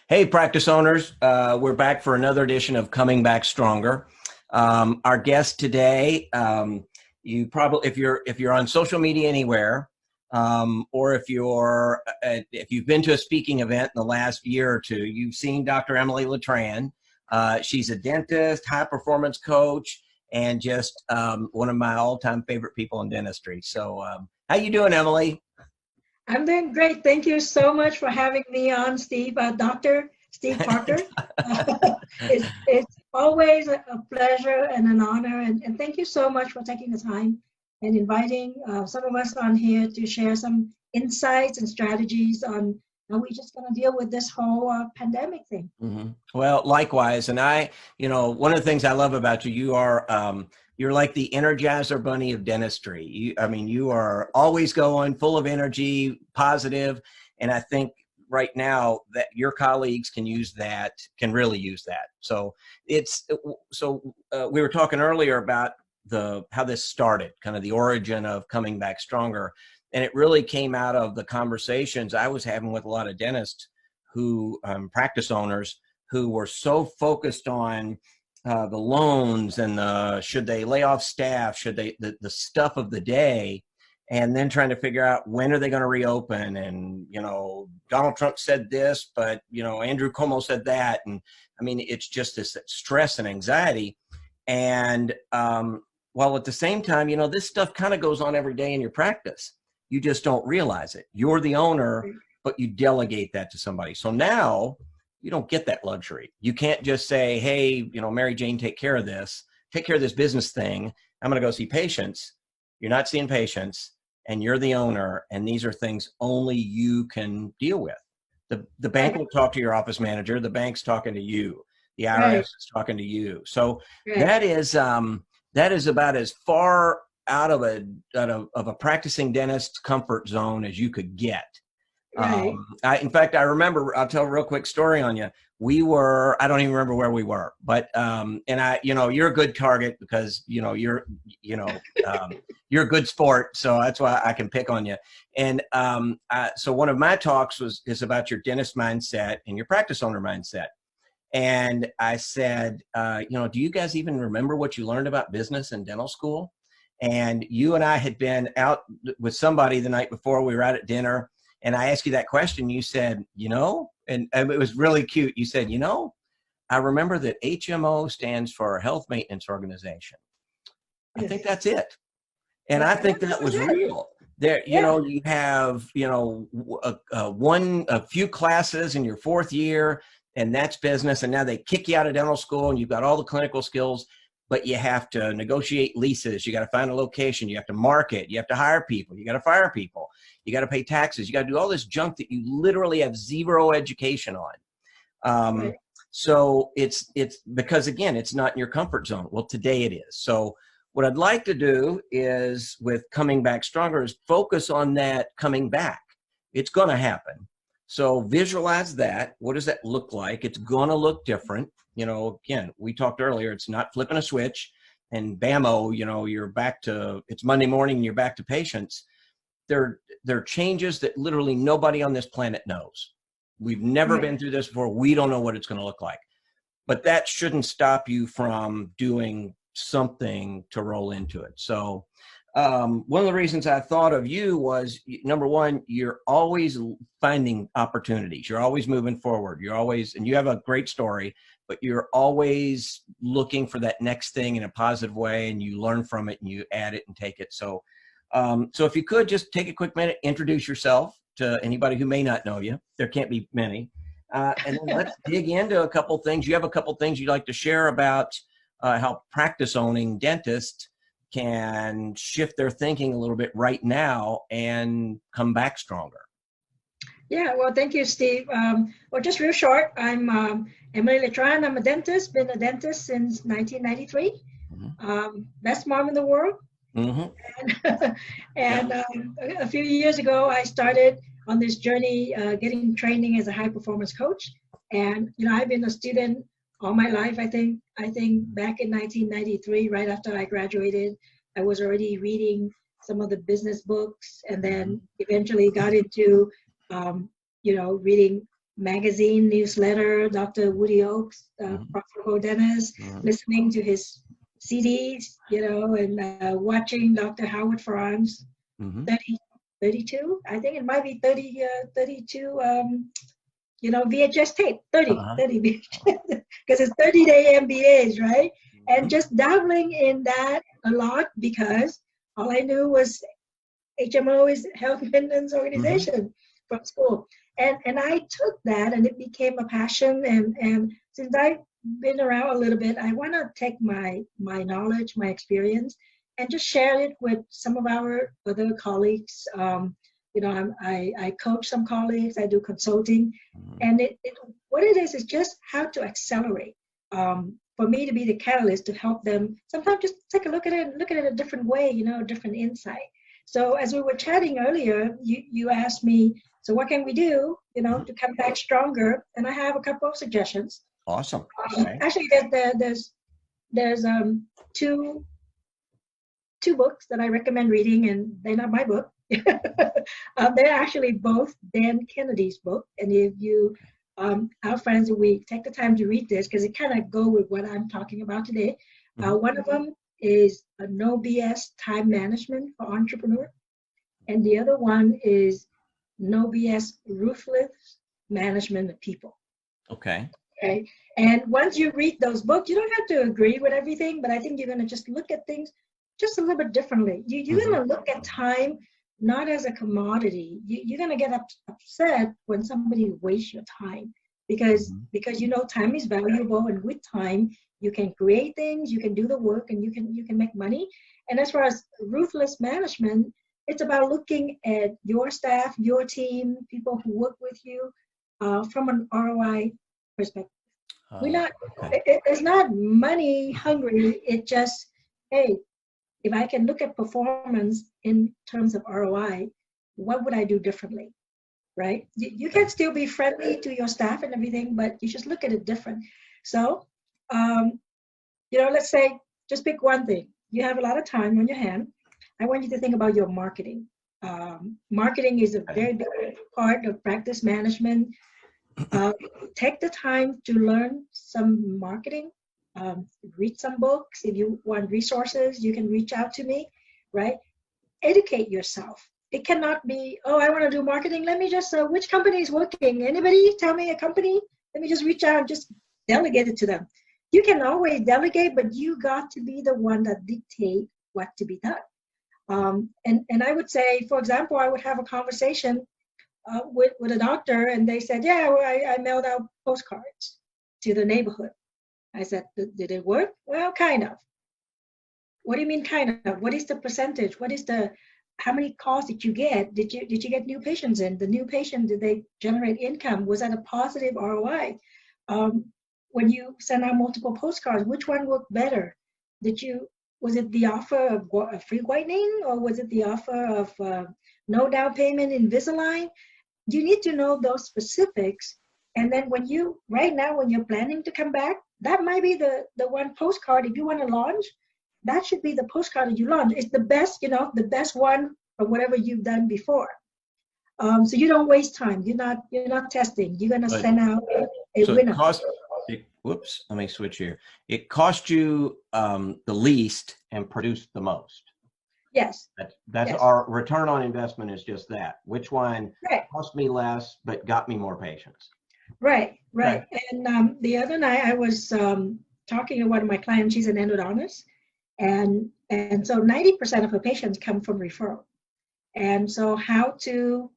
Hey, practice owners. We're back for another edition of Coming Back Stronger. Our guest today, you probably, if you're on social media anywhere, or if you've been to a speaking event in the last year or two, you've seen Dr. Emily Letran. She's a dentist, high performance coach, and just one of my all-time favorite people in dentistry. So, how you doing, Emily? I'm doing great. Thank you so much for having me on, Steve, Dr. Steve Parker. It's always a pleasure and an honor. And thank you so much for taking the time and inviting some of us on here to share some insights and strategies on how we're just going to deal with this whole pandemic thing. Well, likewise. And one of the things I love about you, you're like the Energizer Bunny of dentistry. You are always going, full of energy, positive. And I think right now that your colleagues can really use that. So we were talking earlier about how this started, kind of the origin of Coming Back Stronger. And it really came out of the conversations I was having with a lot of dentists who practice owners who were so focused on the loans and should they lay off staff, should they the stuff of the day, and then trying to figure out when are they going to reopen. And Donald Trump said this, but Andrew Cuomo said that, and I mean it's just this stress and anxiety. And while at the same time, this stuff kind of goes on every day in your practice. You just don't realize it. You're the owner, but you delegate that to somebody. So now you don't get that luxury. You can't just say, hey, Mary Jane, take care of this business thing. I'm going to go see patients. You're not seeing patients, and you're the owner, and these are things only you can deal with. The bank Right, will talk to your office manager. The bank's talking to you. The IRS right, is talking to you. So right, that is about as far out of a practicing dentist's comfort zone as you could get. right. In fact, I remember, I'll tell a real quick story on you. I don't even remember where we were, but, and you're a good target because, you know, um, you're a good sport. So that's why I can pick on you. And, so one of my talks is about your dentist mindset and your practice owner mindset. And I said, do you guys even remember what you learned about business in dental school? And you and I had been out with somebody the night before. We were out at dinner, and I asked you that question. You said, and it was really cute. You said, I remember that HMO stands for Health Maintenance Organization. I think Yes. that's it. And I think That that was was it. real. There, Yeah. you have, a few classes in your fourth year, and that's business. And now they kick you out of dental school, and you've got all the clinical skills, but you have to negotiate leases. You got to find a location. You have to market. You have to hire people. You got to fire people. You got to pay taxes. You got to do all this junk that you literally have zero education on. Right. Um, so it's because again, it's not in your comfort zone. Well, today it is. So what I'd like to do is with Coming Back Stronger is focus on that coming back. It's going to happen. So visualize that. What does that look like? It's going to look different. Again, we talked earlier, it's not flipping a switch and bammo, it's Monday morning and you're back to patients. They're changes that literally nobody on this planet knows. We've never Right. been through this before. We don't know what it's going to look like. But that shouldn't stop you from doing something to roll into it. So one of the reasons I thought of you was, number one, you're always finding opportunities. You're always moving forward. And you have a great story, but you're always looking for that next thing in a positive way, and you learn from it and you add it and take it. So if you could just take a quick minute, introduce yourself to anybody who may not know you. There can't be many. And then let's dig into a couple things. You have a couple things you'd like to share about how practice owning dentists can shift their thinking a little bit right now and come back stronger. Yeah, well, thank you, Steve. Well, just real short, I'm Emily Letran. I'm a dentist, been a dentist since 1993. Mm-hmm. Best mom in the world. Mm-hmm. And, Yeah. and a few years ago, I started on this journey getting training as a high performance coach. And, I've been a student all my life. I think back in 1993, right after I graduated, I was already reading some of the business books and Mm-hmm. then eventually got into reading magazine newsletter, Dr. Woody Oakes, profitable dentist, listening to his CDs, and watching Dr. Howard Farran's 32, I think it might be 32, VHS tape, 30 because it's 30-day MBAs, right? And just dabbling in that a lot because all I knew was HMO is Health Maintenance Organization from school. And I took that and it became a passion. And since I've been around a little bit, I want to take my knowledge, my experience, and just share it with some of our other colleagues. I coach some colleagues, I do consulting, and what it is just how to accelerate. For me to be the catalyst to help them, sometimes just take a look at it a different way, a different insight. So as we were chatting earlier, you asked me, so what can we do, to come back stronger? And I have a couple of suggestions. Awesome. Okay. Actually, there's two books that I recommend reading, and they're not my book. They're actually both Dan Kennedy's book. And if you, our friends, we take the time to read this because it kind of go with what I'm talking about today. One of them is a No BS Time Management for Entrepreneur. And the other one is No BS Ruthless Management of People. Okay. Okay. And once you read those books, you don't have to agree with everything, but I think you're going to just look at things just a little bit differently. You're going to look at time not as a commodity. You're going to get upset when somebody wastes your time because time is valuable, and with time you can create things, you can do the work, and you can make money. And as far as ruthless management, it's about looking at your staff, your team, people who work with you from an ROI perspective. It's not money hungry. It just, hey, if I can look at performance in terms of ROI, what would I do differently, right? You can still be friendly to your staff and everything, but you just look at it different. So, let's say, just pick one thing. You have a lot of time on your hand. I want you to think about your marketing. Marketing is a very big part of practice management. Take the time to learn some marketing. Read some books. If you want resources, you can reach out to me, right? Educate yourself. It cannot be, I want to do marketing. Let me just, which company is working? Anybody tell me a company? Let me just reach out and just delegate it to them. You can always delegate, but you got to be the one that dictate what to be done. And I would say, for example, I would have a conversation with a doctor, and they said, I mailed out postcards to the neighborhood. I said, did it work? Well, kind of. What do you mean kind of? What is the percentage? How many calls did you get? Did you get new patients in? The new patient, did they generate income? Was that a positive ROI? When you send out multiple postcards, which one worked better? Was it the offer of free whitening, or was it the offer of no down payment Invisalign? You need to know those specifics. And then when you're planning to come back, that might be the one postcard. If you want to launch, that should be the postcard that you launch. It's the best, the best one of whatever you've done before. So you don't waste time. You're not testing. You're gonna send out a winner. Whoops, let me switch here. It cost you the least and produced the most. Yes. That's yes. Our return on investment is just that. Which one cost me less but got me more patients? Right. And the other night I was talking to one of my clients. She's an endodontist, and so 90% of her patients come from referral. And so how to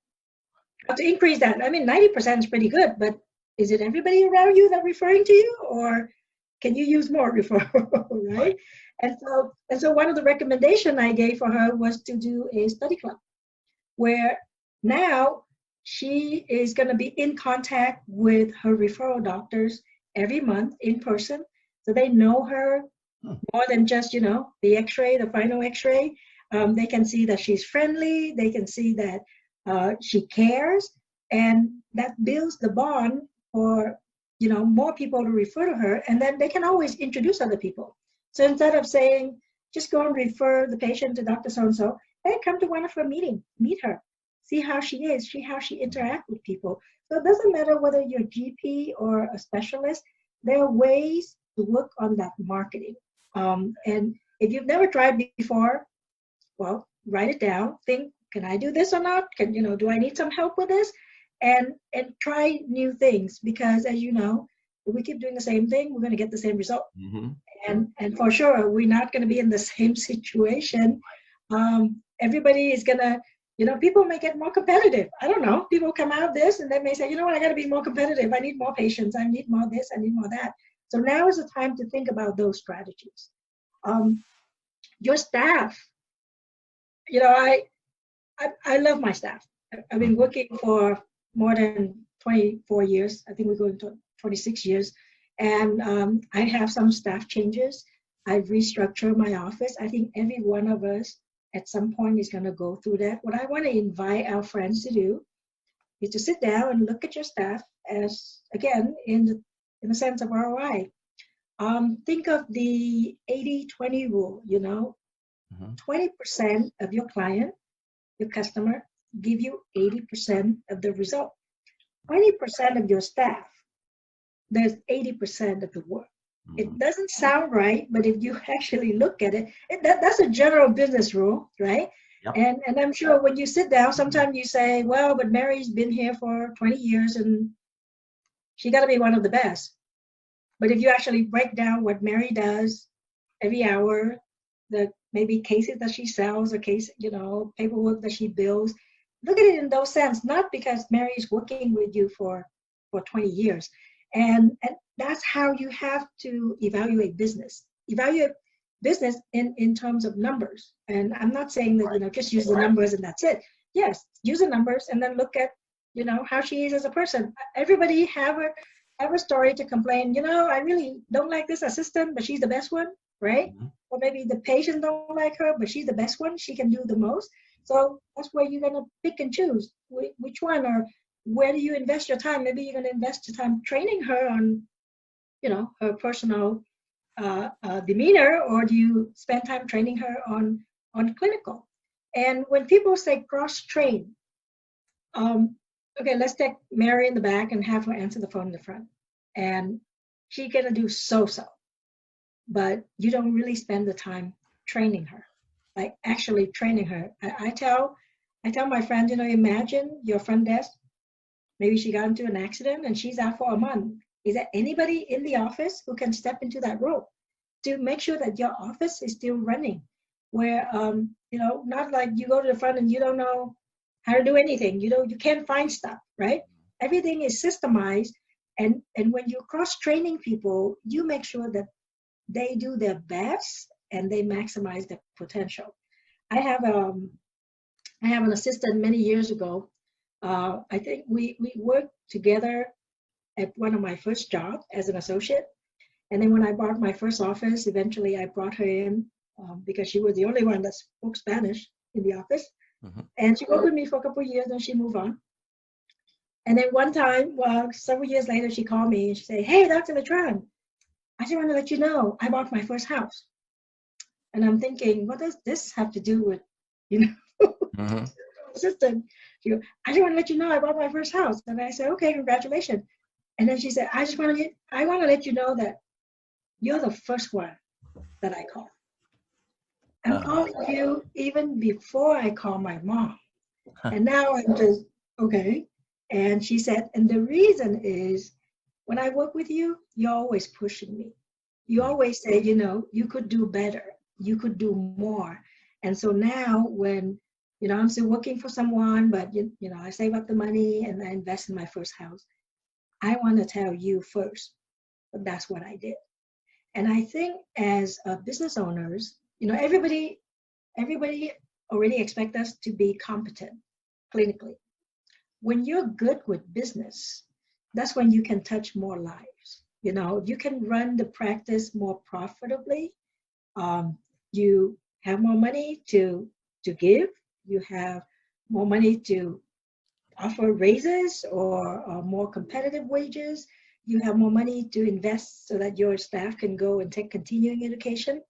increase that? I mean, 90% is pretty good, but is it everybody around you that referring to you, or can you use more referral, right? And so one of the recommendations I gave for her was to do a study club, where now she is going to be in contact with her referral doctors every month in person, so they know her more than just, the x-ray, the final x-ray. They can see that she's friendly. They can see that she cares, and that builds the bond for, more people to refer to her, and then they can always introduce other people. So instead of saying, just go and refer the patient to Dr. So-and-so, hey, come to one of her meetings, meet her. see how she is, see how she interacts with people. So it doesn't matter whether you're a GP or a specialist, there are ways to work on that marketing. And if you've never tried before, well, write it down. Think, can I do this or not? Do I need some help with this? And try new things, because as you know, if we keep doing the same thing, we're going to get the same result. Mm-hmm. And for sure, we're not going to be in the same situation. Everybody is going to, people may get more competitive. I don't know. People come out of this and they may say, you know what, I got to be more competitive. I need more patients. I need more this. I need more that. So now is the time to think about those strategies. Your staff, I love my staff. I've been working for more than 24 years. I think we're going to 26 years. And I have some staff changes. I've restructured my office. I think every one of us at some point is going to go through that. What I want to invite our friends to do is to sit down and look at your staff as, again, in the sense of ROI. Think of the 80-20 rule, 20% of your client, your customer, give you 80% of the result. 20% of your staff, there's 80% of the work. It doesn't sound right, but if you actually look at it, that's a general business rule, right? Yep. And I'm sure when you sit down, sometimes you say, well, but Mary's been here for 20 years and she got to be one of the best. But if you actually break down what Mary does every hour, the maybe cases that she sells, or paperwork that she builds, look at it in those sense, not because Mary is working with you for 20 years. And that's how you have to evaluate business. Evaluate business in terms of numbers. And I'm not saying that, just use the numbers and that's it. Yes, use the numbers and then look at, how she is as a person. Everybody have a story to complain, I really don't like this assistant, but she's the best one, right? Mm-hmm. Or maybe the patient don't like her, but she's the best one. She can do the most. So that's where you're going to pick and choose which one, or where do you invest your time? Maybe you're going to invest your time training her on, her personal demeanor, or do you spend time training her on clinical? And when people say cross-train, okay, let's take Mary in the back and have her answer the phone in the front. And she's going to do so-so. But you don't really spend the time training her, like actually training her. I tell my friends, imagine your front desk, maybe she got into an accident and she's out for a month. Is there anybody in the office who can step into that role to make sure that your office is still running? Where, not like you go to the front and you don't know how to do anything. You can't find stuff, right? Everything is systemized. And when you're cross-training people, you make sure that they do their best and they maximize their potential. I have an assistant many years ago. I think we worked together at one of my first jobs as an associate. And then when I bought my first office, eventually I brought her in because she was the only one that spoke Spanish in the office. Mm-hmm. And she worked with me for a couple of years and she moved on. And then one time, several years later, she called me and she said, "Hey, Dr. Letran, I just want to let you know I bought my first house." And I'm thinking, what does this have to do with, mm-hmm. assistant? She goes, "I just want to let you know I bought my first house." And I said, "Okay, congratulations." And then she said, I want to let you know that you're the first one that I call. I'm calling you even before I call my mom. And now I'm just, okay. And she said, and the reason is, when I work with you, you're always pushing me. You always say, you could do better. You could do more. And so now when, I'm still working for someone, but, I save up the money and I invest in my first house, I want to tell you first. But that's what I did. And I think as business owners, everybody already expect us to be competent clinically. When you're good with business, that's when you can touch more lives. You can run the practice more profitably. You have more money to give. You have more money to offer raises or more competitive wages. You have more money to invest so that your staff can go and take continuing education.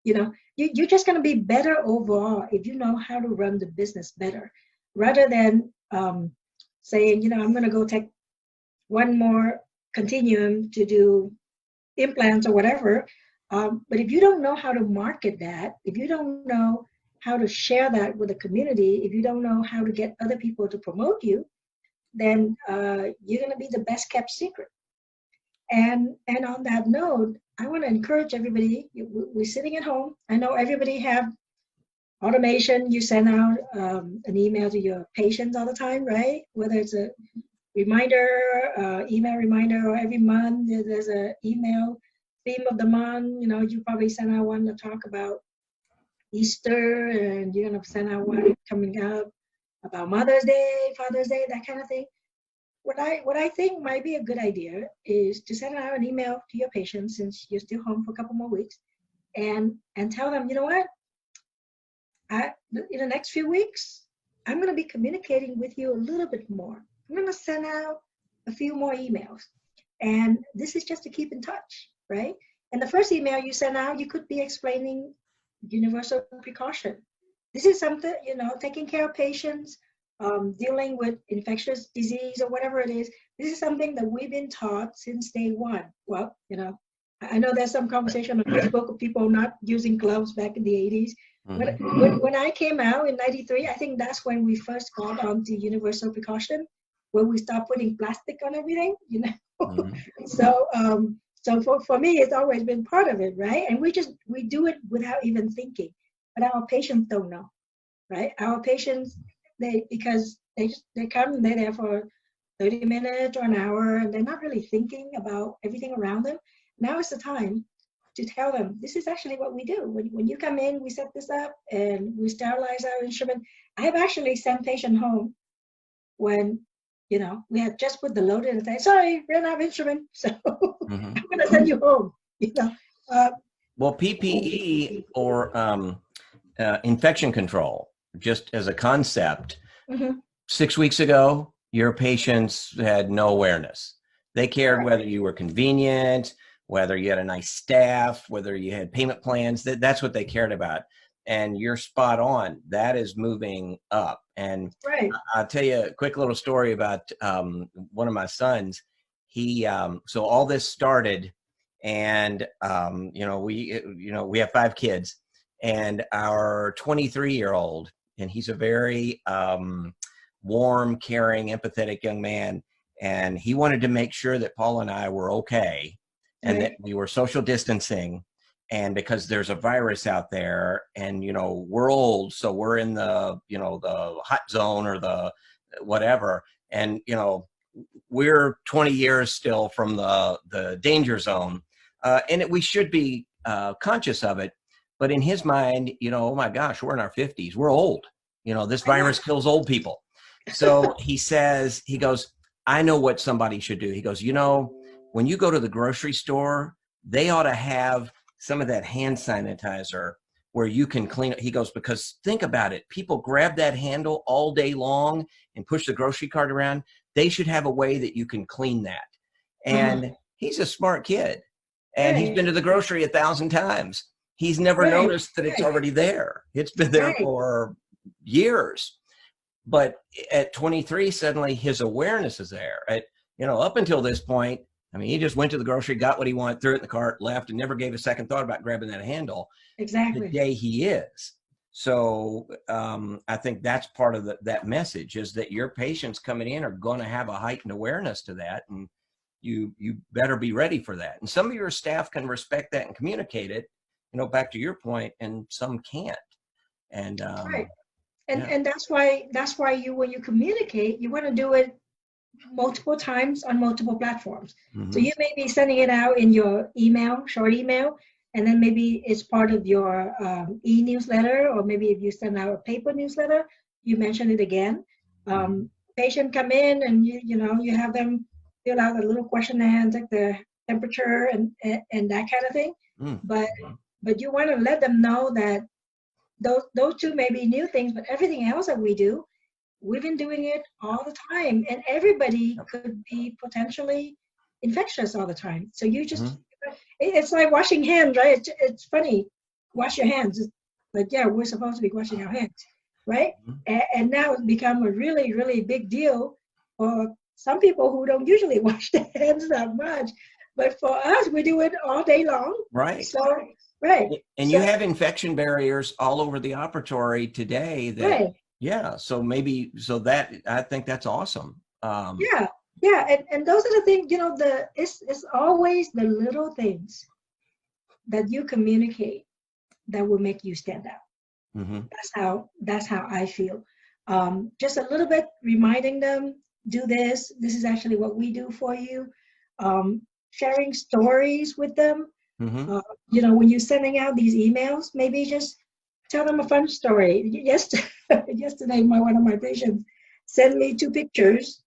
You're just going to be better overall if you know how to run the business better. rather than saying, I'm going to go take one more continuum to do implants or whatever. But if you don't know how to market that, if you don't know how to share that with the community, if you don't know how to get other people to promote you, then you're going to be the best kept secret. And on that note, I want to encourage everybody. We're sitting at home. I know everybody have automation. You send out an email to your patients all the time, right? Whether it's a reminder, email reminder, or every month there's a email theme of the month. You probably send out one to talk about Easter, and you're gonna send out one coming up about Mother's Day, Father's Day, that kind of thing. What I think might be a good idea is to send out an email to your patients, since you're still home for a couple more weeks, and tell them, you know what, in the next few weeks, I'm going to be communicating with you a little bit more. I'm going to send out a few more emails. And this is just to keep in touch, right? And the first email you send out, you could be explaining universal precaution. This is something, taking care of patients, dealing with infectious disease or whatever it is. This is something that we've been taught since day one. Well, I know there's some conversation on Facebook of people not using gloves back in the 80s. When I came out in 93, I think that's when we first got onto universal precaution, where we start putting plastic on everything, So for me, it's always been part of it, right? And we do it without even thinking. But our patients don't know, right? Our patients, because they come and they're there for 30 minutes or an hour, and they're not really thinking about everything around them. Now is the time to tell them, this is actually what we do. When you come in, we set this up and we sterilize our instrument. I have actually sent patient home when, we had just put the load in and say, sorry, ran out of instrument. So I'm going to send you home, Well, PPE or infection control, just as a concept, 6 weeks ago, your patients had no awareness. They cared whether you were convenient, whether you had a nice staff, whether you had payment plans. That's what they cared about. And you're spot on. That is moving up. And I'll tell you a quick little story about one of my sons. He so all this started, and we have 5 kids, and our 23-year-old, and he's a very warm, caring, empathetic young man, and he wanted to make sure that Paul and I were okay, and that we were social distancing. And because there's a virus out there, and we're old, so we're in the the hot zone or the whatever, and we're 20 years still from the danger zone, and we should be conscious of it. But in his mind, oh my gosh, we're in our 50s, we're old. This virus kills old people. So he goes, I know what somebody should do. He goes, when you go to the grocery store, they ought to have some of that hand sanitizer where you can clean it. He goes, because think about it. People grab that handle all day long and push the grocery cart around. They should have a way that you can clean that. And he's a smart kid. And he's been to the grocery 1,000 times. He's never noticed that it's already there. It's been there for years. But at 23, suddenly his awareness is there. Up until this point, he just went to the grocery, got what he wanted, threw it in the cart, left, and never gave a second thought about grabbing that handle. Exactly. Today he is. So I think that's part of that message, is that your patients coming in are going to have a heightened awareness to that, and you better be ready for that. And some of your staff can respect that and communicate it, back to your point, and some can't. And and that's why when you communicate, you want to do it multiple times on multiple platforms. So you may be sending it out in your short email, and then maybe it's part of your e-newsletter, or maybe if you send out a paper newsletter, you mention it again. Patient come in, and you have them fill out a little questionnaire, take the temperature and that kind of thing. But you want to let them know that those two may be new things, but everything else that we do, we've been doing it all the time, and everybody could be potentially infectious all the time. So you just, it's like washing hands, right? It's funny, wash your hands. But yeah, we're supposed to be washing our hands. right? Mhm. And now it's become a really, really big deal for some people who don't usually wash their hands that much. But for us, we do it all day long. Right. So, right. And you So, have infection barriers all over the operatory today that, right. yeah, so maybe, so that, I think that's awesome. Yeah. Yeah. And those are the things, it's always the little things that you communicate that will make you stand out. Mhm. That's how I feel. Just a little bit reminding them, do this. This is actually what we do for you. Sharing stories with them. Mhm. Uh, when you're sending out these emails, maybe just tell them a fun story. Yesterday, one of my patients sent me two pictures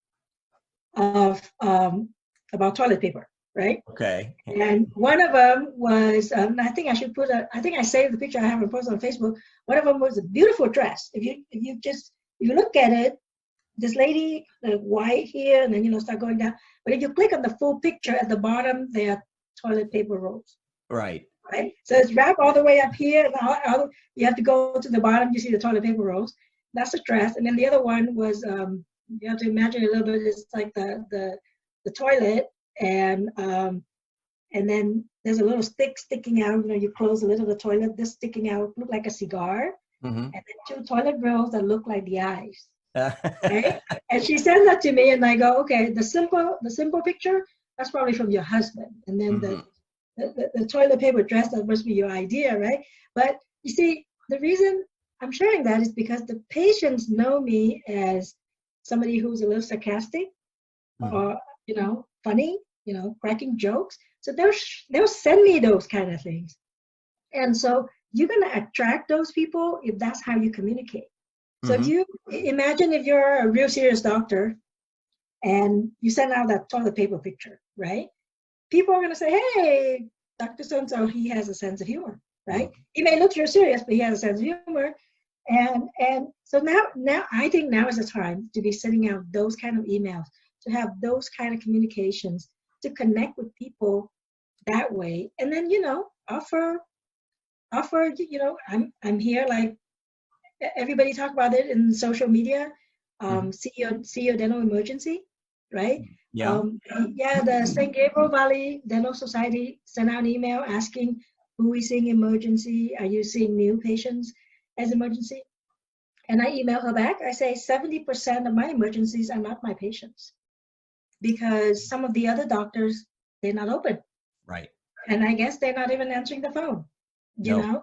of about toilet paper, right? Okay. And one of them was, I think I should I think I saved the picture. I haven't posted on Facebook. One of them was a beautiful dress. If you look at it, this lady, white here, and then, start going down. But if you click on the full picture at the bottom, there are toilet paper rolls, Right. right? So it's wrapped all the way up here. And you have to go to the bottom, you see the toilet paper rolls. That's the dress. And then the other one was, you have to imagine a little bit, it's like the toilet, and then there's a little stick sticking out. You close the lid of the toilet, this sticking out, look like a cigar, Mhm. and then two toilet rolls that look like the eyes. Right? And she sends that to me, and I go, okay, the simple picture, that's probably from your husband, and then the Mhm. the toilet paper dress, that must be your idea, right? But you see, the reason I'm sharing that is because the patients know me as somebody who's a little sarcastic, Mhm. or funny, cracking jokes. So they'll send me those kind of things, and so you're going to attract those people if that's how you communicate. So if Mhm. you imagine, if you're a real serious doctor and you send out that toilet paper picture, right? People are going to say, hey, Dr. So-and-so, he has a sense of humor, right? Mhm. He may look real serious, but he has a sense of humor. And so now I think now is the time to be sending out those kind of emails, to have those kind of communications, to connect with people that way. And then, offer, I'm here, like everybody talk about it in social media. Mhm. See your dental emergency, right? Yeah. Yeah, the St. Gabriel Valley Dental Society sent out an email asking, who is seeing emergency? Are you seeing new patients as emergency? And I email her back. I say 70% of my emergencies are not my patients, because some of the other doctors, they're not open. Right. And I guess they're not even answering the phone, you No. know?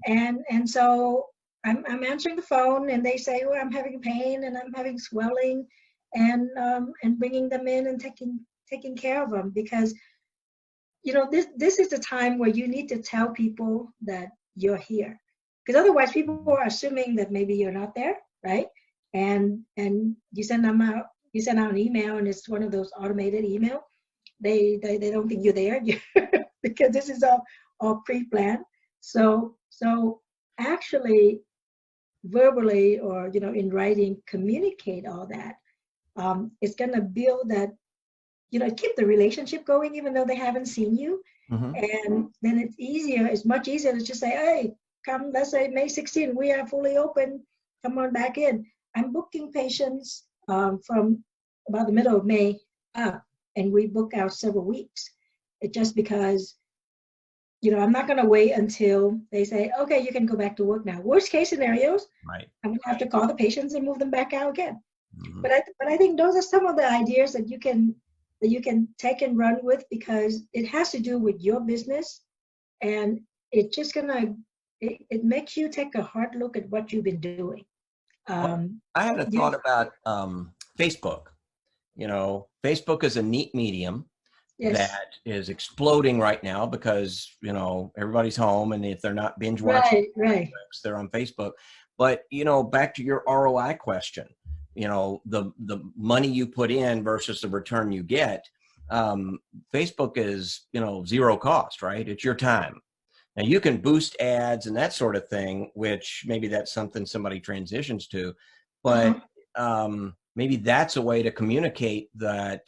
And so I'm answering the phone, and they say, oh, I'm having pain and I'm having swelling, and bringing them in and taking care of them, because this is the time where you need to tell people that you're here, because otherwise people are assuming that maybe you're not there, right? And you send out an email, and it's one of those automated email. They don't think you're there because this is all pre-planned. So actually, verbally, or in writing, communicate all that. It's going to build that, keep the relationship going even though they haven't seen you. Mhm. And then it's much easier to just say, hey, come, let's say May 16th, we are fully open, come on back in. I'm booking patients from about the middle of May up, and we book out several weeks. It's just because, I'm not going to wait until they say, okay, you can go back to work now. Worst case scenarios, Right. I'm going to have to call the patients and move them back out again. Mhm. But I think those are some of the ideas that you can take and run with, because it has to do with your business, and it makes you take a hard look at what you've been doing. Well, Um, I had a you, thought about Facebook. Facebook is a neat medium yes, that is exploding right now because, everybody's home, and if they're not binge watching right, right. Netflix, they're on Facebook. But, back to your ROI question, the money you put in versus the return you get. Facebook is, zero cost, right? It's your time. Now you can boost ads and that sort of thing, which maybe that's something somebody transitions to, but Uh-huh. maybe that's a way to communicate that.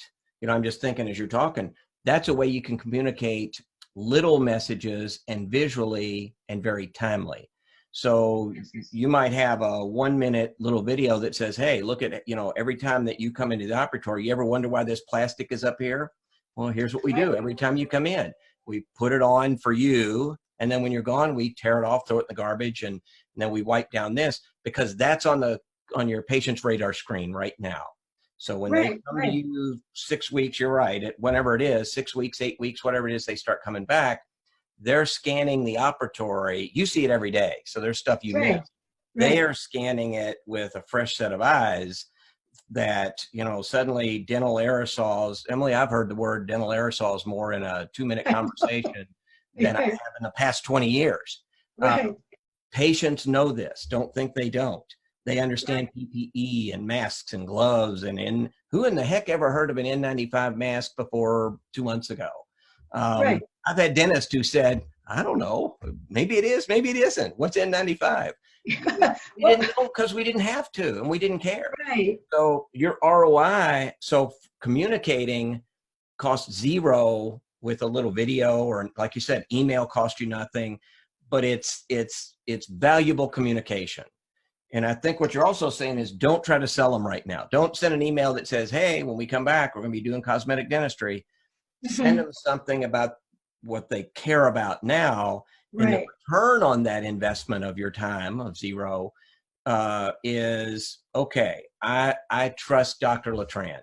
I'm just thinking as you're talking, that's a way you can communicate little messages and visually and very timely. So Yes. you might have a 1 minute little video that says, hey, look at it, every time that you come into the operatory, you ever wonder why this plastic is up here? Well, here's what we Right. do. Every time you come in, we put it on for you. And then when you're gone, we tear it off, throw it in the garbage, and then we wipe down this, because that's on your patient's radar screen right now. So when they Right. come to Right. you 6 weeks, you're right, whenever it is, 6 weeks, 8 weeks, whatever it is, they start coming back. They're scanning the operatory. You see it every day, so there's stuff you miss. Right. They Right. are scanning it with a fresh set of eyes that, suddenly dental aerosols. Emily, I've heard the word dental aerosols more in a 2 minute conversation than I Right. have in the past 20 years. Uh, Right. Patients know this. Don't think they don't. They Right. understand PPE and masks and gloves. And who in the heck ever heard of an N95 mask before 2 months ago? Right. I've had dentists who said, I don't know, maybe it is, maybe it isn't. What's N95? We Well, didn't know because we didn't have to and we didn't care. right. So your ROI, so communicating costs zero with a little video, or like you said, email costs you nothing, but it's valuable communication. And I think what you're also saying is don't try to sell them right now. Don't send an email that says, hey, when we come back, we're going to be doing cosmetic dentistry. Send Mhm. them something about what they care about now. And the Right. return on that investment of your time of zero is, okay, I trust Dr. Letran.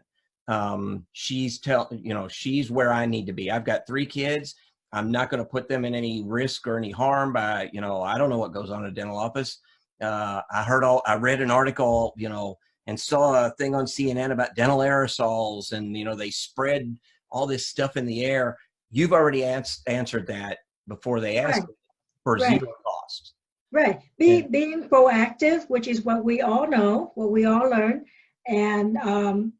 She's where I need to be. I've got 3 kids. I'm not going to put them in any risk or any harm by, I don't know what goes on in a dental office. I read an article, and saw a thing on CNN about dental aerosols, and, they spread all this stuff in the air. You've already answered that before they ask Right. for Right. zero cost. Right. And Being proactive, which is what we all know, what we all learn. And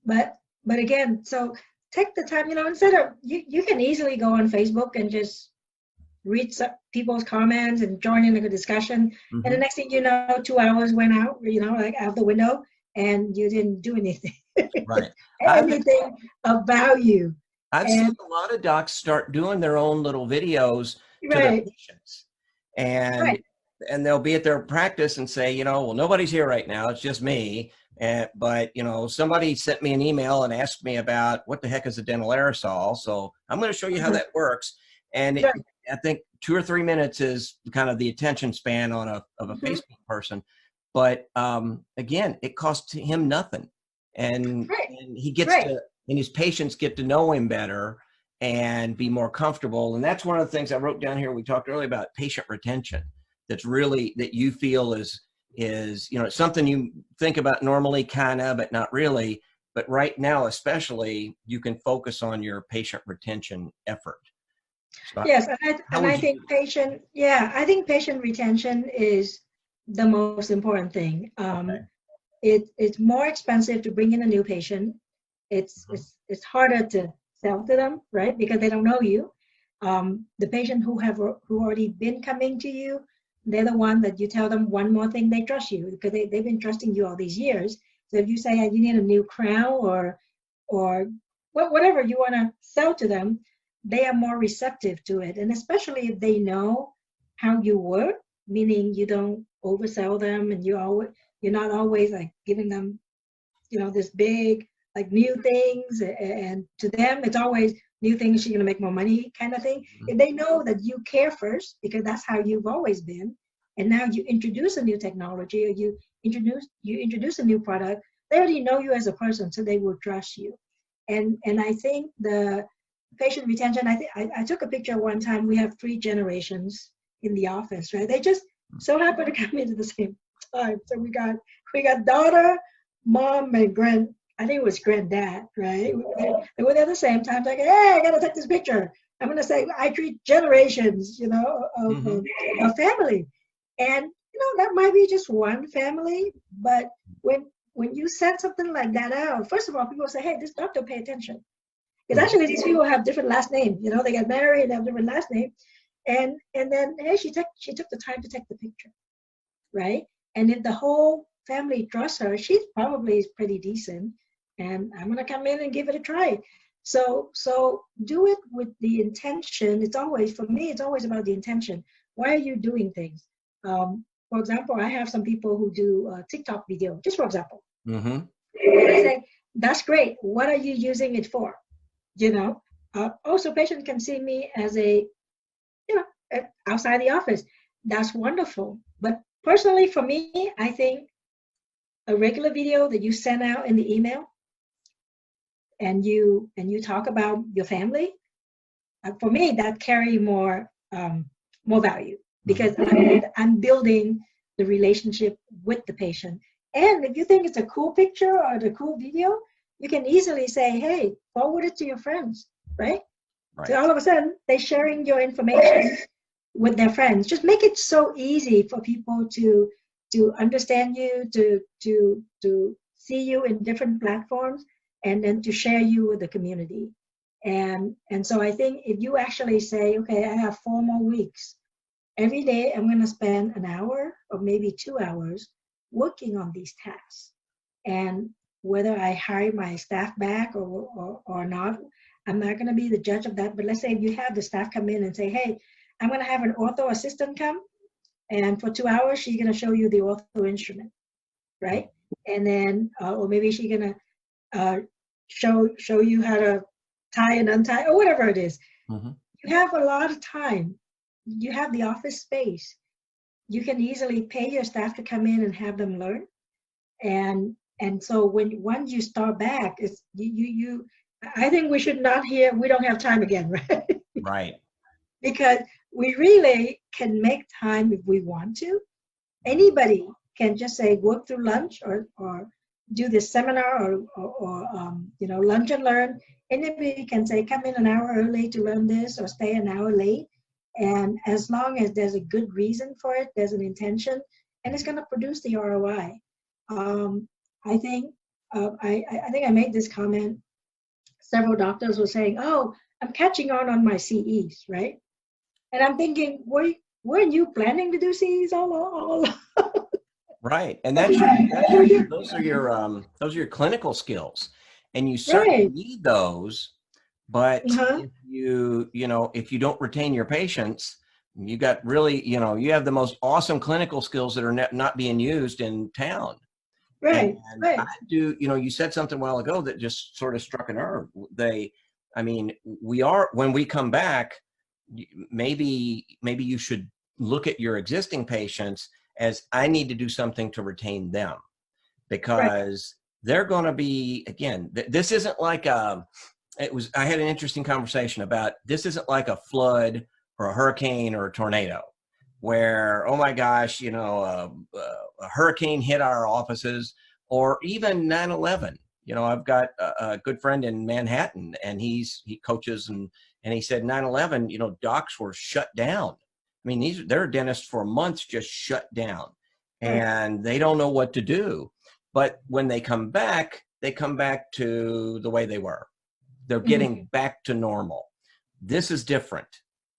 but again, so take the time, instead of you can easily go on Facebook and just read some people's comments and join in the discussion. And the mhm, next thing you know, 2 hours went out, like out the window, and you didn't do anything, right. I've anything of value. I've seen And a lot of docs start doing their own little videos to their right, patients, and right, they'll be at their practice and say, well, nobody's here right now, it's just me. But somebody sent me an email and asked me about what the heck is a dental aerosol, so I'm going to show you how uh-huh, that works. And right, I think 2 or 3 minutes is kind of the attention span of a mhm, Facebook person. But again, it costs him nothing, and right, he gets right. to, and his patients get to know him better and be more comfortable. And that's one of the things I wrote down here. We talked earlier about patient retention. That's really, that you feel is it's something you think about normally, kind of, but not really. But right now, especially, you can focus on your patient retention effort. So Yes, and I how and would I you do think I think patient retention is the most important thing. that? Okay. It's more expensive to bring in a new patient. It's Mhm. it's it's harder to sell to them, right? Because they don't know you. The patient who already been coming to you, they're the one that you tell them one more thing, they trust you because they've been trusting you all these years. So if you say you need a new crown or whatever you want to sell to them, they are more receptive to it. And especially if they know how you work, meaning you don't oversell them and you're not always like giving them, this big like new things. And to them, it's always new things. You're going to make more money kind of thing. Mhm. If they know that you care first, because that's how you've always been, and now you introduce a new technology or you introduce a new product, they already know you as a person, so they will trust you. And I think the patient retention, I took a picture one time. We have 3 generations in the office, right? They just so happen to come in at the same time. So we got daughter, mom, and I think it was granddad, right? They were there at the same time. Like, hey, I gotta take this picture. I'm gonna say I treat generations, Mhm. of family, and that might be just one family, but when you set something like that out, first of all, people say, hey, this doctor pay attention. Because Mhm. actually these people have different last names. They get married and have different last names. And then hey, she took the time to take the picture, right? And if the whole family trusts her, she's probably pretty decent. And I'm gonna come in and give it a try. So do it with the intention. For me, it's always about the intention. Why are you doing things? for example, I have some people who do TikTok video, just for example. Mm-hmm. I say, that's great. What are you using it for? You know, also patient can see me as a, you know, outside the office. That's wonderful. But personally, for me, I think a regular video that you send out in the email and you talk about your family, for me, that carry more value because I'm building the relationship with the patient. And if you think it's a cool picture or a cool video, you can easily say, hey, forward it to your friends, right? So all of a sudden, they're sharing your information with their friends. Just make it so easy for people to understand you, to see you in different platforms, and then to share you with the community. And so I think if you actually say, okay, I have 4 more weeks, every day I'm going to spend an hour or maybe 2 hours working on these tasks. And whether I hire my staff back or not, I'm not going to be the judge of that. But let's say if you have the staff come in and say, hey, I'm going to have an ortho assistant come, and for 2 hours, she's going to show you the ortho instrument, right? And then, or maybe she's going to show you how to tie and untie, or whatever it is. Mm-hmm. You have a lot of time. You have the office space. You can easily pay your staff to come in and have them learn. And so once you start back, it's you. I think we should not hear we don't have time again, right? Right. Because we really can make time if we want to. Anybody can just say work through lunch or do this seminar or lunch and learn. Anybody can say come in an hour early to learn this or stay an hour late. And as long as there's a good reason for it, there's an intention, and it's going to produce the ROI. I think I made this comment. Several doctors were saying, "Oh, I'm catching on my CEs, right?" And I'm thinking, weren't you planning to do CEs all? Right, and those are your clinical skills, and you certainly Right. need those. But Uh-huh. if you don't retain your patients, you got really, you have the most awesome clinical skills that are not being used in town. Right. And Right. I do, you said something a while ago that just sort of struck a nerve. When we come back, maybe you should look at your existing patients as I need to do something to retain them, because they're going to be, again, this isn't like I had an interesting conversation about, this isn't like a flood or a hurricane or a tornado where, oh my gosh, a hurricane hit our offices, or even 9/11. I've got a good friend in Manhattan, and he coaches, and he said 9/11, docs were shut down. I mean, there are dentists for months just shut down, and they don't know what to do. But when they come back to the way they were. They're getting back to normal. This is different.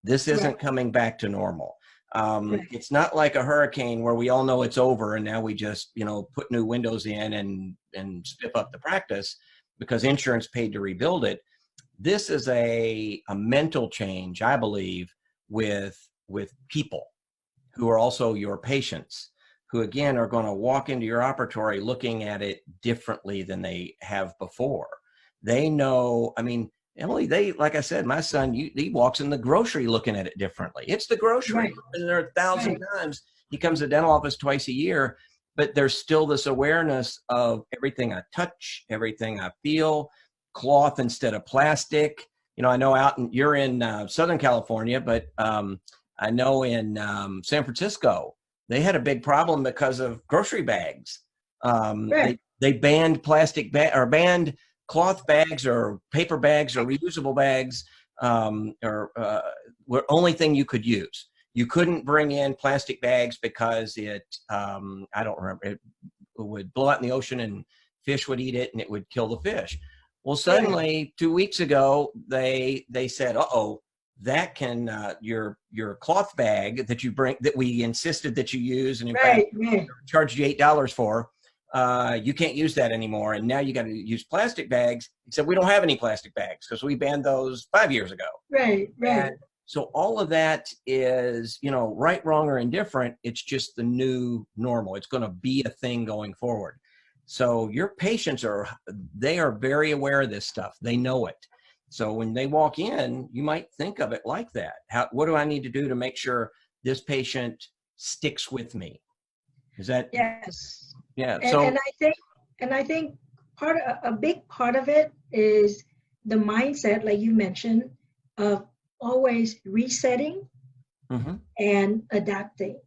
This isn't coming back to normal. It's not like a hurricane where we all know it's over and now we just, put new windows in and spiff up the practice because insurance paid to rebuild it. This is a mental change, I believe, with people who are also your patients, who again are going to walk into your operatory looking at it differently than they have before. They know, Emily, like I said, my son, he walks in the grocery looking at it differently. It's the grocery. He's been there 1,000 times. He comes to the dental office twice a year, but there's still this awareness of everything I touch, everything I feel, cloth instead of plastic. I know you're in Southern California, but I know in San Francisco, they had a big problem because of grocery bags. They banned banned cloth bags or paper bags or reusable bags, were only thing you could use. You couldn't bring in plastic bags because it, I don't remember, it would blow out in the ocean and fish would eat it and it would kill the fish. Well, suddenly 2 weeks ago, they said, that can, your cloth bag that you bring, that we insisted that you use, and in fact, charged you $8 for, you can't use that anymore. And now you got to use plastic bags. Except we don't have any plastic bags because we banned those 5 years ago. Right. And So all of that is, you know, right, wrong, or indifferent. It's just the new normal. It's going to be a thing going forward. So your patients they are very aware of this stuff. They know it. So when they walk in, you might think of it like that. What do I need to do to make sure this patient sticks with me? Is that, Yes. yeah. And, So, and I think, and I think a big part of it is the mindset, like you mentioned, of always resetting mhm, and adapting.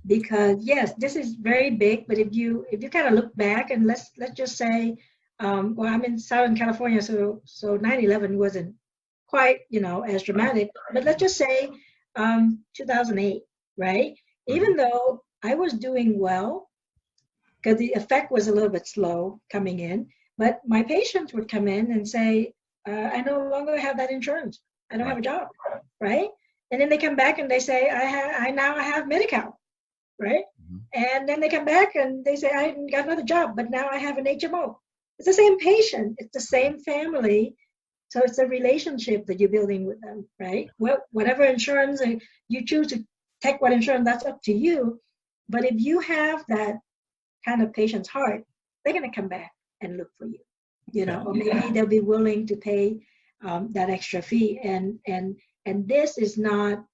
Because yes, this is very big, but if you kind of look back and let's just say, well, I'm in Southern California, so 9/11 wasn't quite, as dramatic, but let's just say 2008, right? mhm, Even though I was doing well, because the effect was a little bit slow coming in, but my patients would come in and say, I no longer have that insurance. I don't have right. a job, right? And then they come back and they say, I now have Medi-Cal, right? Mhm. And then they come back and they say, I got another job, but now I have an HMO. It's the same patient, it's the same family. So it's a relationship that you're building with them, right? Well, whatever insurance you choose to take, what insurance, that's up to you. But if you have that kind of patient's heart, they're going to come back and look for you, Okay. or maybe they'll be willing to pay that extra fee. And this is not,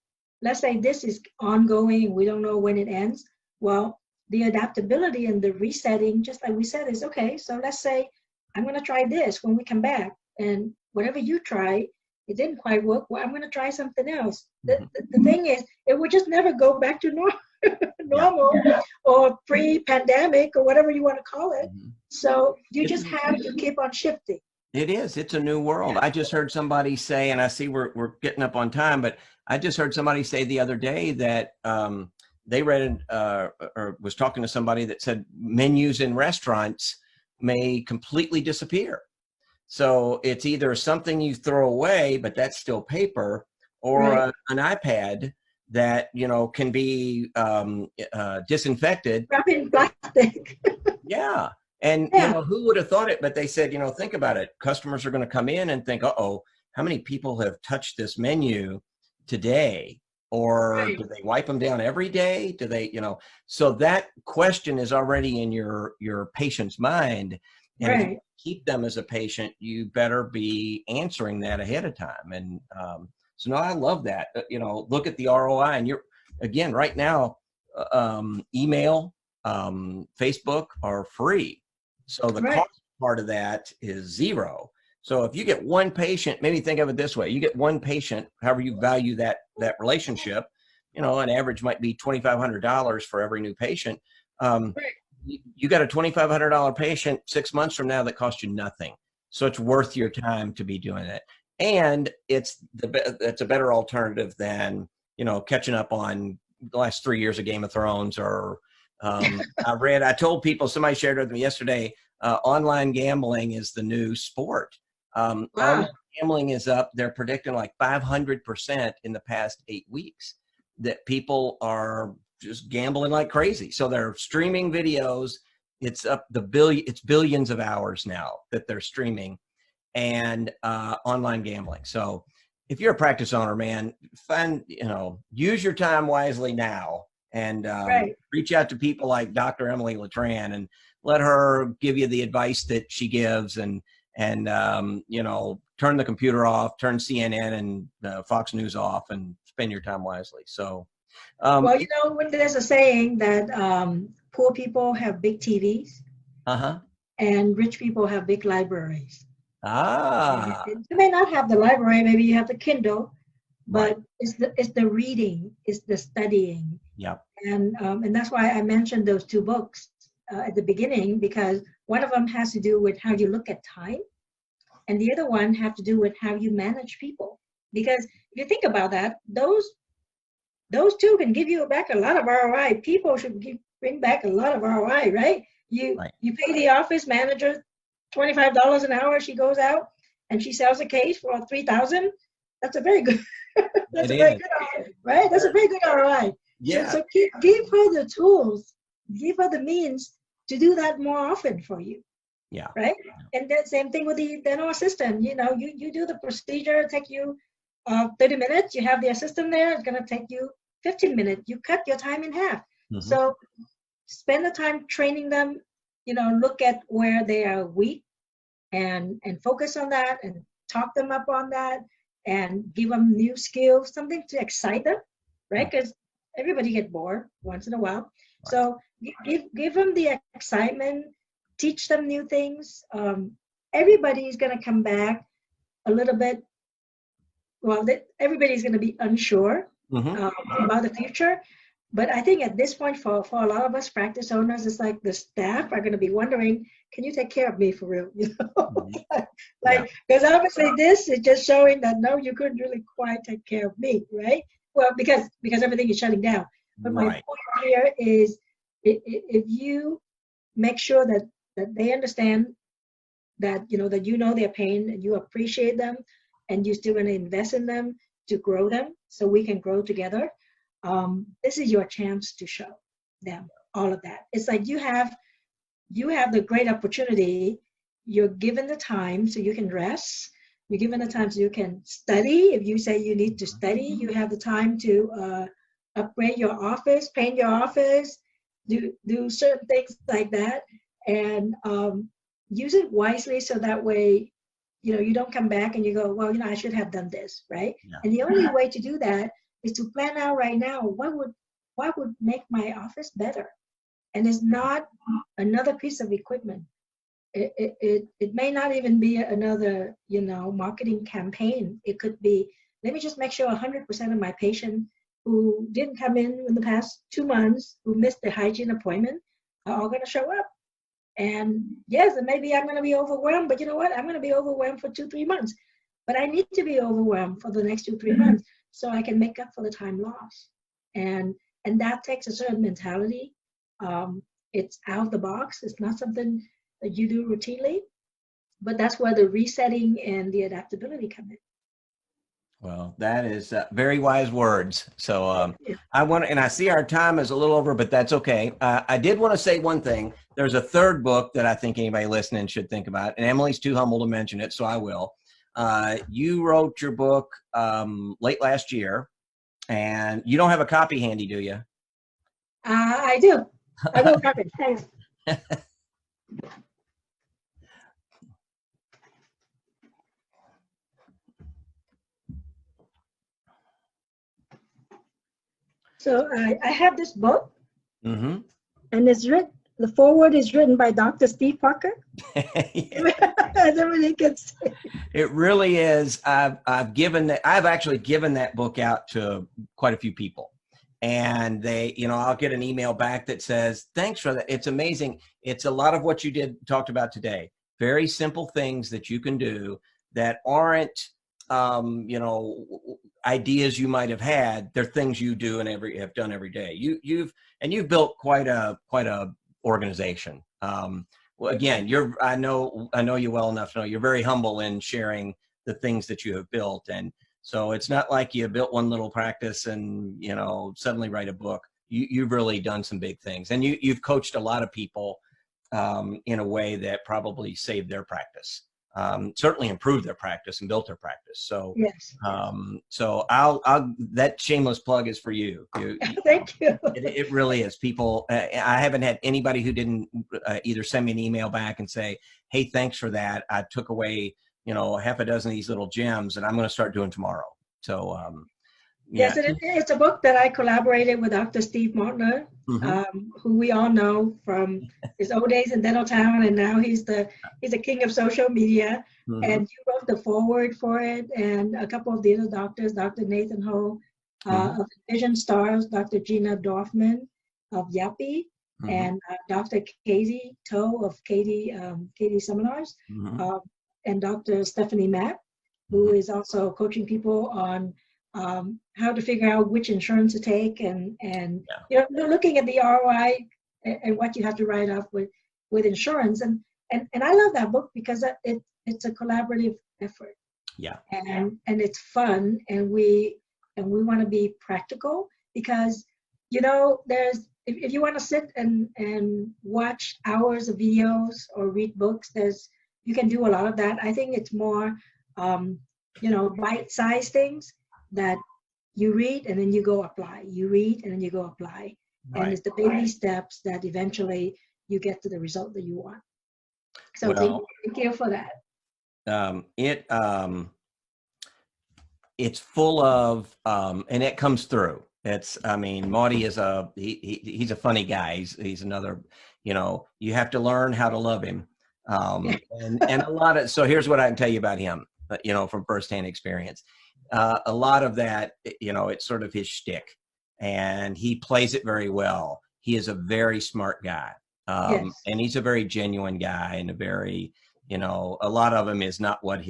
let's say this is ongoing, we don't know when it ends. Well, the adaptability and the resetting, just like we said, is okay. So let's say I'm going to try this when we come back, and whatever you try, it didn't quite work. Well, I'm going to try something else. The, Mhm. the, the thing is, it would just never go back to normal, Yeah. normal or pre-pandemic or whatever you want to call it. Mhm. So you It's just have to keep on shifting. It is. It's a new world. I just heard somebody say, and I see we're getting up on time, but I just heard somebody say the other day that they read or was talking to somebody that said menus in restaurants may completely disappear. So it's either something you throw away, but that's still paper, or Right. an iPad that can be disinfected. Wrap in plastic. Yeah. And, Yeah. who would have thought it? But they said, think about it. Customers are going to come in and think, uh-oh, how many people have touched this menu today? Or Right. do they wipe them down every day? Do they, so that question is already in your patient's mind. And if you Right. keep them as a patient, you better be answering that ahead of time. And so no, I love that. Look at the ROI. And you're, again, right now, email, Facebook are free. So the Right. cost part of that is zero. So if you get one patient, maybe think of it this way: you get one patient, however you value that relationship, an average might be $2,500 for every new patient. Right. You got a $2,500 patient 6 months from now that costs you nothing. So it's worth your time to be doing it, and it's a better alternative than catching up on the last 3 years of Game of Thrones or I told people, somebody shared with me yesterday, online gambling is the new sport. Online Wow. gambling is up. They're predicting like 500% in the past 8 weeks that people are just gambling like crazy. So they're streaming videos. It's it's billions of hours now that they're streaming and online gambling. So if you're a practice owner, man, use your time wisely now and Right. reach out to people like Dr. Emily Letran and let her give you the advice that she gives and turn the computer off, turn CNN and Fox News off and spend your time wisely. So, Well, when there's a saying that poor people have big TVs uh-huh. and rich people have big libraries. Ah, And you may not have the library, maybe you have the Kindle, right. but it's the reading, it's the studying, Yep. and that's why I mentioned those two books at the beginning, because one of them has to do with how you look at time, and the other one have to do with how you manage people. Because if you think about that, those two can give you back a lot of ROI. People should bring back a lot of ROI, right? You Right. you pay the office manager $25 an hour. She goes out and she sells a case for 3,000. That's a very good. It That's a very is. good ROI, right? That's a very good ROI. So Yeah. so give her the tools, give her the means to do that more often for you, Yeah. right? And that same thing with the dental assistant. You do the procedure, take you 30 minutes. You have the assistant there. It's going to take you 15 minutes. You cut your time in half. Mm-hmm. So spend the time training them, look at where they are weak and focus on that and talk them up on that and give them new skills, something to excite them, right? Because everybody get bored once in a while. Right. So give them the excitement, teach them new things. Everybody is going to come back a little bit. Well, everybody's going to be unsure about the future. But I think at this point, for a lot of us practice owners, it's like the staff are going to be wondering, can you take care of me for real? Because obviously this is just showing that, no, you couldn't really quite take care of me, right? Well, because everything is shutting down. But my point here is if you make sure that they understand that, that their pain and you appreciate them and you're still going to invest in them to grow them so we can grow together. This is your chance to show them all of that. It's like you have the great opportunity. You're given the time so you can rest. You're given the time so you can study. If you say you need to study, you have the time to upgrade your office, paint your office, do certain things like that, and use it wisely so that way, you don't come back and you go, well, I should have done this, right? Yeah. And the only way to do that is to plan out right now what would make my office better. And it's not another piece of equipment. It may not even be another marketing campaign. It could be, let me just make sure 100% of my patients who didn't come in the past 2 months, who missed the hygiene appointment, are all going to show up. And yes, and maybe I'm going to be overwhelmed, but you know what? I'm going to be overwhelmed for 2-3 months. But I need to be overwhelmed for the next 2-3 months so I can make up for the time lost. And that takes a certain mentality. It's out of the box. It's not something that you do routinely, but that's where the resetting and the adaptability come in. Well, that is very wise words. So I see our time is a little over, but that's okay. I did want to say one thing. There's a third book that I think anybody listening should think about, and Emily's too humble to mention it, so I will. You wrote your book late last year, and you don't have a copy handy, do you? I do. I will have it. Thanks. So I have this book, and it's written. The foreword is written by Dr. Steve Parker. As everybody can see. It really is. I've actually given that book out to quite a few people, and they, I'll get an email back that says, "Thanks for that. It's amazing. It's a lot of what you talked about today. Very simple things that you can do that aren't, ideas you might have had. They're things you do and have done every day. You've built quite a organization. Well, again, I know you well enough to know you're very humble in sharing the things that you have built. And so it's not like you built one little practice and, suddenly write a book. You've really done some big things, and you've coached a lot of people in a way that probably saved their practice. Certainly improved their practice and built their practice. So, yes. So I'll that shameless plug is for you. Thank you. It really is. People, I haven't had anybody who didn't either send me an email back and say, "Hey, thanks for that. I took away, half a dozen of these little gems, and I'm going to start doing tomorrow." So, yes, it's a book that I collaborated with Dr. Steve Martner, who we all know from his old days in Dental Town, and now he's the king of social media. And you wrote the foreword for it, and a couple of the other doctors, Dr. Nathan Ho of Vision Stars, Dr. Gina Dorfman of Yapi, and Dr. Katie Toe of Katie Seminars, and Dr. Stephanie Mapp, who is also coaching people on how to figure out which insurance to take, and looking at the ROI and what you have to write off with insurance, and I love that book because it's a collaborative effort. Yeah. And it's fun, and we want to be practical because there's if you want to sit and watch hours of videos or read books, you can do a lot of that. I think it's more bite-sized things that you read and then you go apply. You read and then you go apply. And Right. it's the baby steps that eventually you get to the result that you want. So Well, thank you for that. It's full of, and it comes through. I mean, Marty is he's a funny guy. He's another, you have to learn how to love him. And so here's what I can tell you about him, from firsthand experience. A lot of that, it's sort of his shtick, and he plays it very well. He is a very smart guy. Yes. And he's a very genuine guy, and a very, a lot of him is not what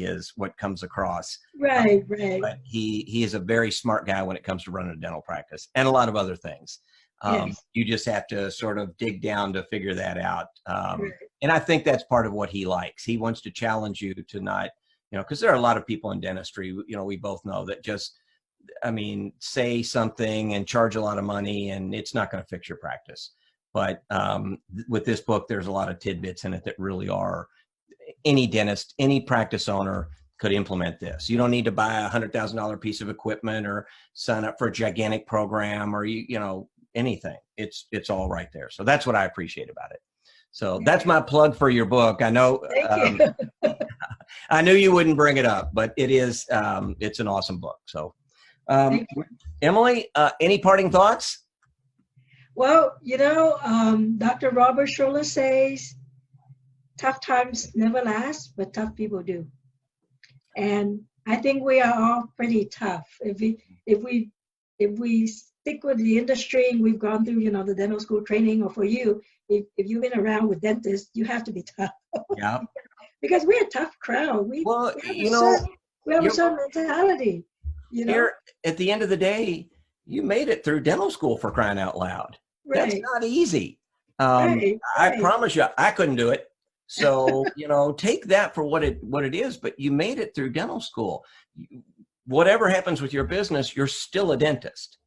comes across. Right. But he is a very smart guy when it comes to running a dental practice and a lot of other things. Yes. You just have to sort of dig down to figure that out. Right. And I think that's part of what he likes. He wants to challenge you to not, because there are a lot of people in dentistry, we both know that just, say something and charge a lot of money and it's not going to fix your practice. But with this book, there's a lot of tidbits in it that really are, any dentist, any practice owner could implement this. You don't need to buy $100,000 piece of equipment or sign up for a gigantic program or, anything. It's all right there. So that's what I appreciate about it. So that's my plug for your book. I know, Thank you. I knew you wouldn't bring it up, but it's an awesome book. So, Emily, any parting thoughts? Well, Dr. Robert Schuller says, tough times never last, but tough people do. And I think we are all pretty tough. If we stick with the industry and we've gone through, the dental school training, or for you, if you've been around with dentists, you have to be tough. Yeah. Because we're a tough crowd. We have a certain mentality. Here, at the end of the day, you made it through dental school, for crying out loud. Right. That's not easy. Right. I promise you, I couldn't do it. So, take that for what it is, but you made it through dental school. Whatever happens with your business, you're still a dentist.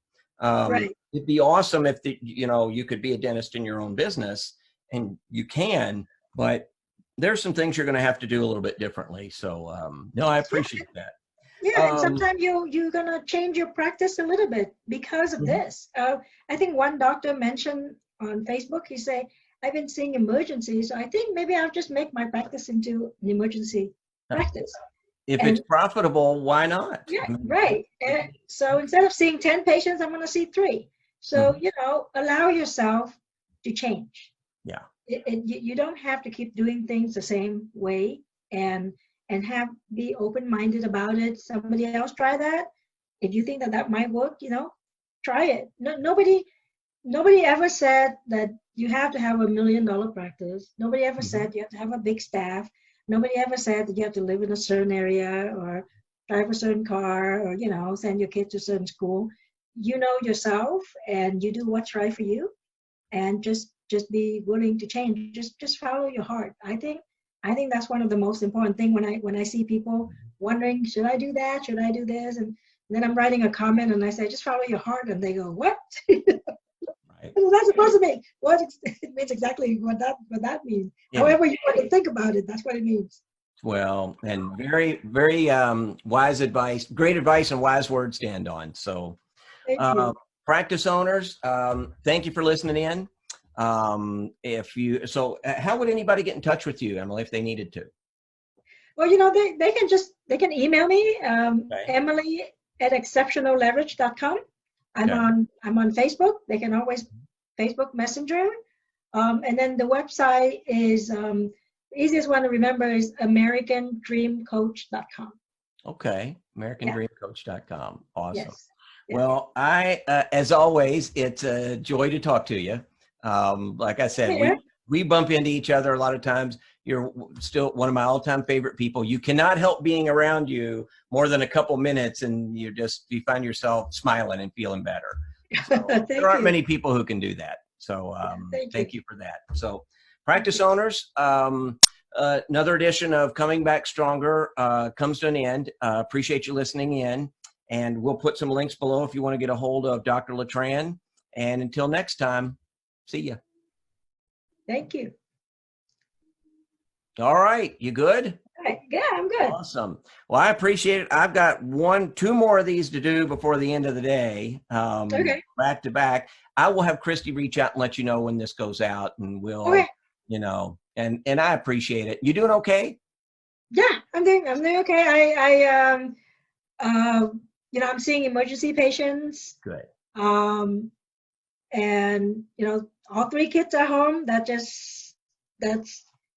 Right. It'd be awesome if you could be a dentist in your own business, and you can, but there's some things you're going to have to do a little bit differently. So, no, I appreciate that. Yeah, and sometimes you're going to change your practice a little bit because of this. I think one doctor mentioned on Facebook, he said, I've been seeing emergencies, so I think maybe I'll just make my practice into an emergency practice. If it's profitable, why not? Yeah, right. And so instead of seeing 10 patients, I'm going to see 3. So, allow yourself to change. Yeah. You don't have to keep doing things the same way, and be open-minded about it. Somebody else try that. If you think that might work, try it. Nobody ever said that you have to have $1 million practice. Nobody ever said you have to have a big staff. Nobody ever said that you have to live in a certain area or drive a certain car or, send your kid to a certain school. You know yourself, and you do what's right for you, and just be willing to change. Just follow your heart. I think that's one of the most important thing when I see people wondering, should I do that? Should I do this? And then I'm writing a comment and I say, just follow your heart. And they go, what? What is that supposed to mean? Well, it means exactly what that means. Yeah. However you want to think about it, that's what it means. Well, and very, very wise advice, great advice, and wise words to end on. So, practice owners, thank you for listening in. How would anybody get in touch with you, Emily, if they needed to? Well, they can email me, Emily@exceptionalleverage.com. I'm on Facebook. They can always Facebook Messenger. And then the website is, the easiest one to remember is AmericanDreamCoach.com. Okay. AmericanDreamCoach.com. Awesome. Yes. Well, as always, it's a joy to talk to you. Like I said, we bump into each other a lot of times. You're still one of my all-time favorite people. You cannot help being around you more than a couple minutes, and you find yourself smiling and feeling better. So there aren't many people who can do that. So thank you for that. So practice owners, another edition of Coming Back Stronger comes to an end. Appreciate you listening in, and we'll put some links below if you want to get a hold of Dr. Letran. And until next time, see ya. Thank you. All right. You good? right. Yeah, I'm good. Awesome. Well, I appreciate it. I've got two more of these to do before the end of the day, Okay. back to back. I will have Christy reach out and let you know when this goes out, and Okay. we'll, and I appreciate it. You doing okay? Yeah, I'm doing okay. I'm seeing emergency patients. Good. Um, and all three kids are home. That's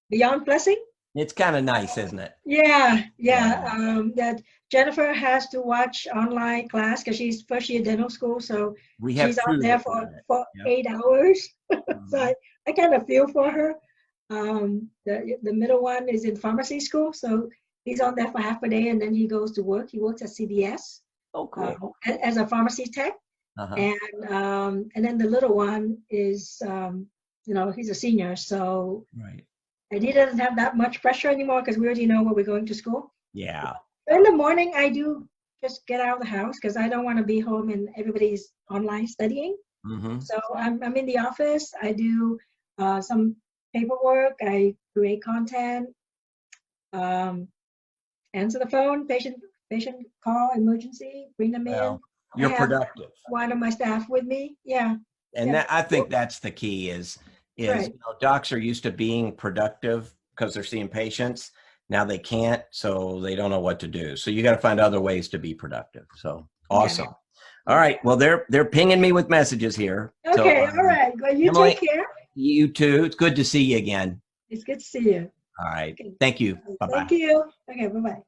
beyond blessing. It's kind of nice, isn't it? Yeah, Yeah. yeah. That Jennifer has to watch online class because she's first year dental school, so We have she's on two there that do for it. for Yep. 8 hours. So Mhm. I kind of feel for her. The middle one is in pharmacy school, so he's on there for half a day, and then he goes to work. He works at CVS Oh, cool. as a pharmacy tech. Uh-huh. And then the little one is he's a senior, so Right. and he doesn't have that much pressure anymore because we already know where we're going to school. Yeah. In the morning, I do just get out of the house because I don't want to be home and everybody's online studying. Mm-hmm. So I'm in the office. I do some paperwork. I create content. Um, Answer the phone. Patient call emergency. Bring them in. Well, I you're have productive. one of my staff with me. Yeah. And Yeah. that, I think that's the key is Right. docs are used to being productive because they're seeing patients. Now they can't, so they don't know what to do. So you got to find other ways to be productive. So Yeah. awesome. All Yeah. right. Well, they're pinging me with messages here. So Okay. All right. Well, you take Emily, care. you too. It's good to see you again. It's good to see you. All right. Okay. Thank you. Bye bye. Thank you. Okay. Bye bye.